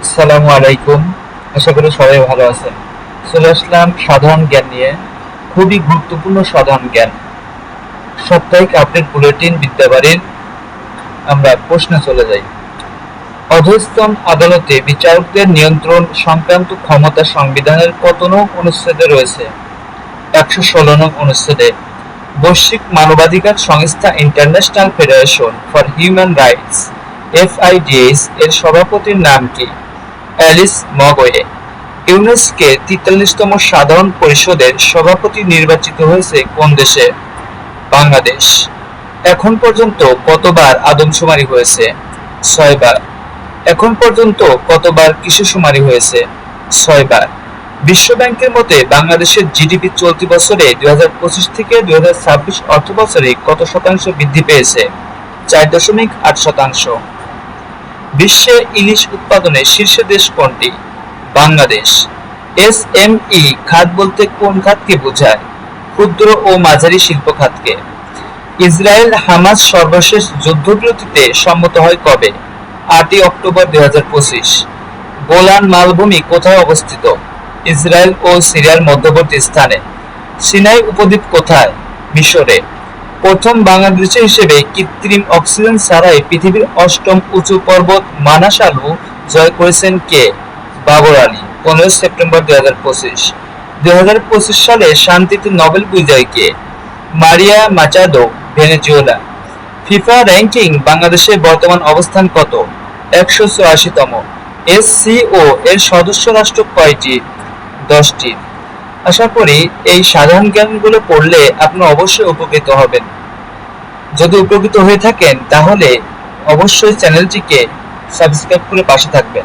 আসসালামু আলাইকুম। আশা করি সবাই ভালো আছেন। চলে আসলাম সাধারণ জ্ঞান নিয়ে। খুবই গুরুত্বপূর্ণ সাধারণ জ্ঞান, সাপ্তাহিক আপডেট বুলেটিন বিদ্যাবাড়ির। আমরা প্রশ্নে চলে যাই। অধস্তন আদালতে বিচারকদের নিয়ন্ত্রণ সংক্রান্ত ক্ষমতা সংবিধানের কত নং অনুচ্ছেদে রয়েছে? ১১৬ নং অনুচ্ছেদে। বৈশ্বিক মানবাধিকার সংস্থা International Federation for Human Rights FIDS এর সভাপতির নাম কি? Alice Mogwe. ইউনেস্কোর ৪৩তম সাধারণ পরিষদের সভাপতি নির্বাচিত হয়েছে কোন দেশে? বাংলাদেশ। এখন পর্যন্ত কতবার আদমশুমারি হয়েছে? ৬ বার। এখন পর্যন্ত কতবার কৃষিশুমারি হয়েছে? ৬ বার। বিশ্বব্যাংকের মতে বাংলাদেশের জিডিপি চলতি বছরে ২০২৫ থেকে ২০২৬ অর্থবছরে কত শতাংশ বৃদ্ধি পেয়েছে? ৪.৮%। বিশ্বে ইলিশ উৎপাদনে শীর্ষ দেশ কোনটি? বাংলাদেশ। এসএমই খাত বলতে কোন খাতকে বোঝায়? ক্ষুদ্র ও মাঝারি শিল্প খাতকে। ইসরায়েল হামাস সর্বশেষ যুদ্ধবিরতিতে সম্মত হয় কবে? ৮ই অক্টোবর ২০২৫। গোলান মালভূমি কোথায় অবস্থিত? ইসরায়েল ও সিরিয়ার মধ্যবর্তী স্থানে। সিনাই উপদ্বীপ কোথায়? মিশরে। প্রথম বাংলাদেশি হিসেবে কৃত্রিম অক্সিজেন ছাড়াই পৃথিবীর ৮ম উঁচু পর্বত মানাস আলু জয় করেছেন কে? বাবর আলী। ১৫ সেপ্টেম্বর ২০২৫। ২০২৫ সালে শান্তিতে নোবেল বিজয়ী কে? Maria Machado, Venezuela. FIFA ranking বাংলাদেশের বর্তমান অবস্থান কত? ১৮৪তম। এসসিও এর সদস্য রাষ্ট্র কয়টি? ১০টি। আশা করি এই সাধারণ জ্ঞানগুলো পড়লে আপনি অবশ্যই উপকৃত হবেন। যদি উপকৃত হয়ে থাকেন তাহলে অবশ্যই চ্যানেলটিকে সাবস্ক্রাইব করে পাশে থাকবেন।